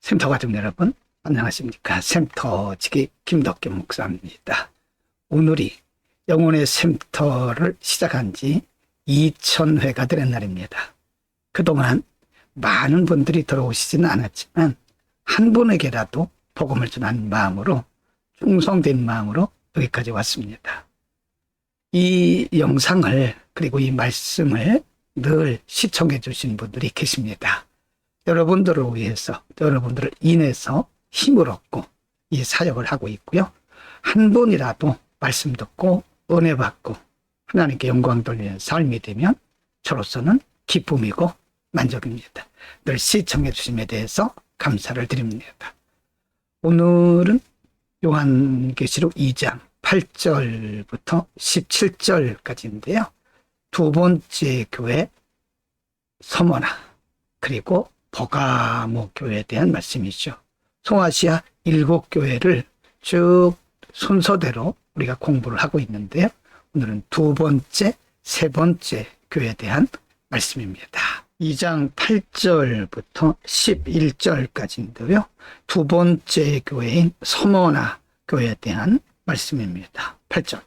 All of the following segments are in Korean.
샘터 가족 여러분, 안녕하십니까? 샘터지기 김덕겸 목사입니다. 오늘이 영혼의 샘터를 시작한 지 2000회가 되는 날입니다. 그동안 많은 분들이 들어오시지는 않았지만 한 분에게라도 복음을 전하는 마음으로, 충성된 마음으로 여기까지 왔습니다. 이 영상을, 그리고 이 말씀을 늘 시청해 주신 분들이 계십니다. 여러분들을 위해서, 여러분들을 인해서 힘을 얻고 이 사역을 하고 있고요. 한 분이라도 말씀 듣고 은혜 받고 하나님께 영광 돌리는 삶이 되면 저로서는 기쁨이고 만족입니다. 늘 시청해 주심에 대해서 감사를 드립니다. 오늘은 요한계시록 2장 8절부터 17절까지인데요. 두 번째 교회 서머나, 그리고 버가모 교회에 대한 말씀이죠. 소아시아 7교회를 쭉 순서대로 우리가 공부를 하고 있는데요. 오늘은 두 번째, 세 번째 교회에 대한 말씀입니다. 2장 8절부터 11절까지인데요. 두 번째 교회인 서머나 교회에 대한 말씀입니다. 8절.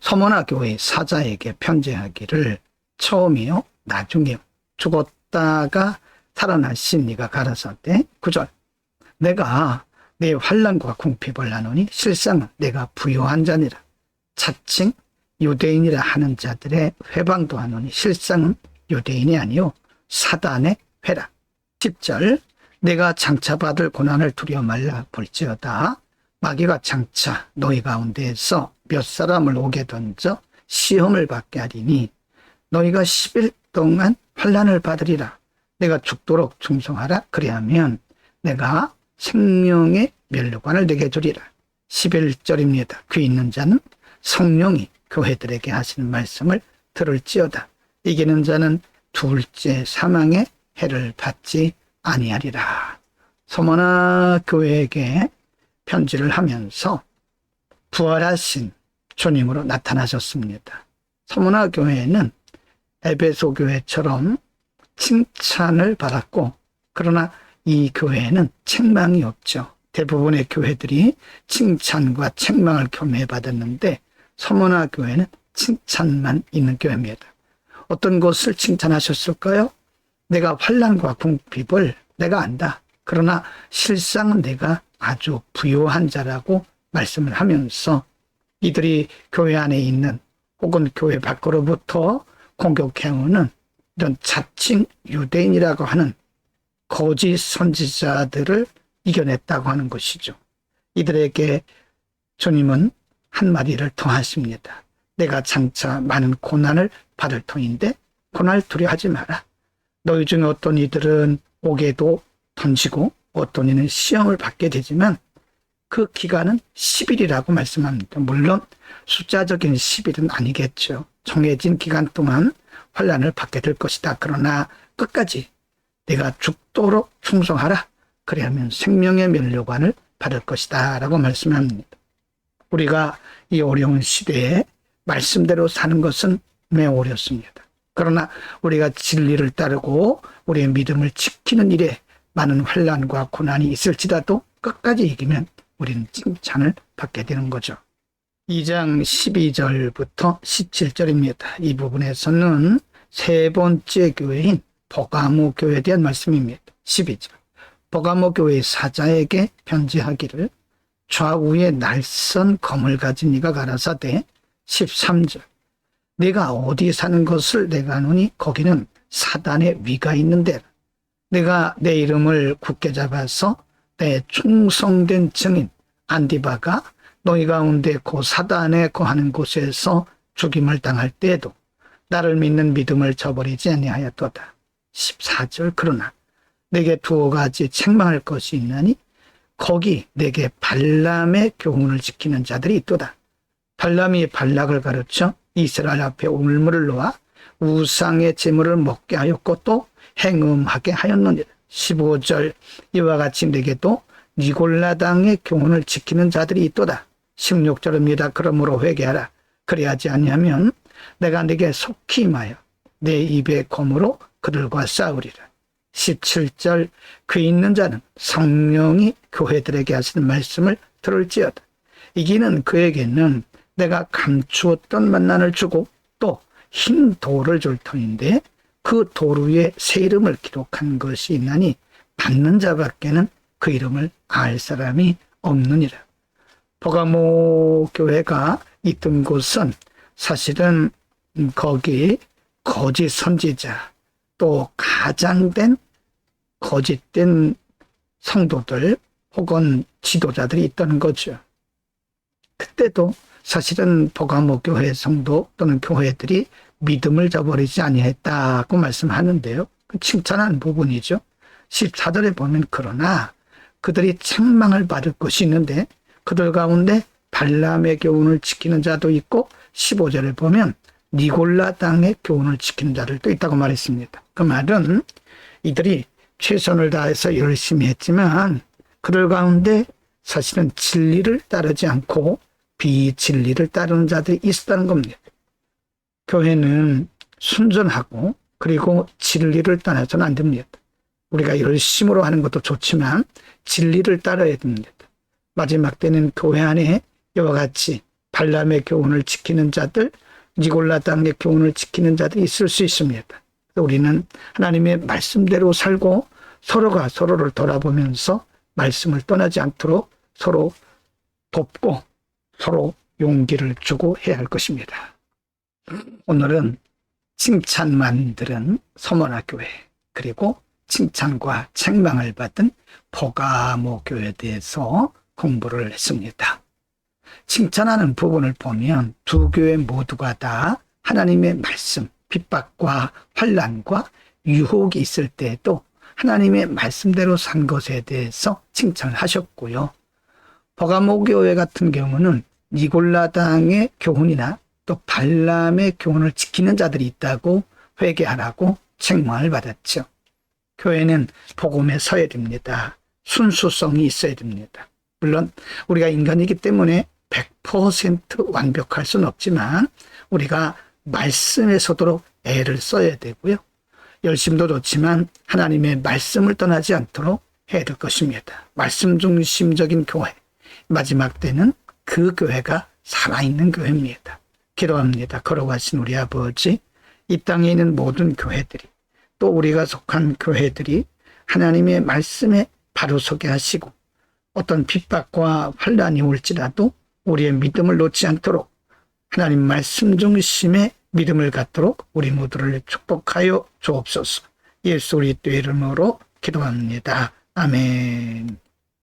서머나 교회 사자에게 편지하기를 처음이요 나중이요 죽었다가 살아나신 이가 가라사대 9절. 내가 내 환난과 궁핍을 나누니 실상은 내가 부요한 자니라. 자칭 유대인이라 하는 자들의 회방도 하노니 실상은 유대인이 아니요 사단의 회라. 10절. 내가 장차 받을 고난을 두려워 말라. 볼지어다 마귀가 장차 너희 가운데에서 몇 사람을 오게 던져 시험을 받게 하리니 너희가 10일 동안 환난을 받으리라. 내가 죽도록 충성하라. 그리하면 내가 생명의 면류관을 내게 주리라. 11절입니다. 귀 있는 자는 성령이 교회들에게 하시는 말씀을 들을지어다. 이기는 자는 둘째 사망의 해를 받지 아니하리라. 서머나 교회에게 편지를 하면서 부활하신 주님으로 나타나셨습니다. 서머나 교회는 에베소 교회처럼 칭찬을 받았고, 그러나 이 교회에는 책망이 없죠. 대부분의 교회들이 칭찬과 책망을 교매해 받았는데 서머나 교회는 칭찬만 있는 교회입니다. 어떤 것을 칭찬하셨을까요? 내가 환난과 궁핍을 내가 안다. 그러나 실상은 내가 아주 부요한 자라고 말씀을 하면서 이들이 교회 안에 있는 혹은 교회 밖으로부터 공격해오는 이런 자칭 유대인이라고 하는 거짓 선지자들을 이겨냈다고 하는 것이죠. 이들에게 주님은 한마디를 더 하십니다. 내가 장차 많은 고난을 받을 터인데 고난을 두려워하지 마라. 너희 중에 어떤 이들은 옥에도 던지고 어떤 이는 시험을 받게 되지만 그 기간은 10일이라고 말씀합니다. 물론 숫자적인 10일은 아니겠죠. 정해진 기간 동안 환난을 받게 될 것이다. 그러나 끝까지 내가 죽도록 충성하라. 그리하면 생명의 면류관을 받을 것이다 라고 말씀합니다. 우리가 이 어려운 시대에 말씀대로 사는 것은 매우 어렵습니다. 그러나 우리가 진리를 따르고 우리의 믿음을 지키는 일에 많은 환난과 고난이 있을지라도 끝까지 이기면 우리는 칭찬을 받게 되는 거죠. 2장 12절부터 17절입니다. 이 부분에서는 세 번째 교회인 버가모 교회에 대한 말씀입니다. 12절. 버가모 교회의 사자에게 편지하기를 좌우에 날선 검을 가진 이가 가라사대 13절. 내가 어디 사는 것을 내가 아노니 거기는 사단의 위가 있는데 내가 내 이름을 굳게 잡아서 내 충성된 증인 안디바가 너희 가운데 그 사단에 거하는 곳에서 죽임을 당할 때에도 나를 믿는 믿음을 저버리지 아니하였도다. 14절. 그러나 내게 두어 가지 책망할 것이 있나니 거기 내게 발람의 교훈을 지키는 자들이 있도다. 발람이 발락을 가르쳐 이스라엘 앞에 우물물을 놓아 우상의 제물을 먹게 하였고 또 행음하게 하였느니라. 15절. 이와 같이 내게도 니골라당의 교훈을 지키는 자들이 있도다. 16절입니다. 그러므로 회개하라. 그리하지 아니하면 내가 네게 속히 임하여 내 입의 검으로 그들과 싸우리라. 17절 그 있는 자는 성령이 교회들에게 하시는 말씀을 들을지어다. 이기는 그에게는 내가 감추었던 만난을 주고 또 흰 돌을 줄 터인데 그 돌 위에 새 이름을 기록한 것이 있나니 받는 자밖에는 그 이름을 알 사람이 없느니라. 버가모 교회가 있던 곳은 사실은 거기 거짓 선지자 또 가장된 거짓된 성도들 혹은 지도자들이 있다는 거죠. 그때도 사실은 버가모 교회 성도 또는 교회들이 믿음을 저버리지 아니했다고 말씀하는데요. 칭찬하는 부분이죠. 14절에 보면 그러나 그들이 책망을 받을 것이 있는데 그들 가운데 발람의 교훈을 지키는 자도 있고 15절에 보면 니골라 당의 교훈을 지키는 자들도 있다고 말했습니다. 그 말은 이들이 최선을 다해서 열심히 했지만 그들 가운데 사실은 진리를 따르지 않고 비진리를 따르는 자들이 있었다는 겁니다. 교회는 순전하고 그리고 진리를 따라서는 안 됩니다. 우리가 열심으로 하는 것도 좋지만 진리를 따라야 됩니다. 마지막 때는 교회 안에 이와 같이 발람의 교훈을 지키는 자들, 니골라 당의 교훈을 지키는 자들이 있을 수 있습니다. 우리는 하나님의 말씀대로 살고 서로가 서로를 돌아보면서 말씀을 떠나지 않도록 서로 돕고 서로 용기를 주고 해야 할 것입니다. 오늘은 칭찬만 들은 서머나 교회 그리고 칭찬과 책망을 받은 버가모 교회에 대해서 공부를 했습니다. 칭찬하는 부분을 보면 두 교회 모두가 다 하나님의 말씀, 핍박과 환난과 유혹이 있을 때에도 하나님의 말씀대로 산 것에 대해서 칭찬을 하셨고요. 버가모 교회 같은 경우는 니골라당의 교훈이나 또 발람의 교훈을 지키는 자들이 있다고 회개하라고 책망을 받았죠. 교회는 복음에 서야 됩니다. 순수성이 있어야 됩니다. 물론 우리가 인간이기 때문에 100% 완벽할 수는 없지만 우리가 말씀에 서도록 애를 써야 되고요. 열심도 좋지만 하나님의 말씀을 떠나지 않도록 해야 될 것입니다. 말씀 중심적인 교회, 마지막 때는 그 교회가 살아있는 교회입니다. 기도합니다. 걸어가신 우리 아버지, 이 땅에 있는 모든 교회들이 또 우리가 속한 교회들이 하나님의 말씀에 바로 서게 하시고 어떤 핍박과 환난이 올지라도 우리의 믿음을 놓지 않도록 하나님 말씀 중심의 믿음을 갖도록 우리 모두를 축복하여 주옵소서. 예수 그리스도의 이름으로 기도합니다. 아멘.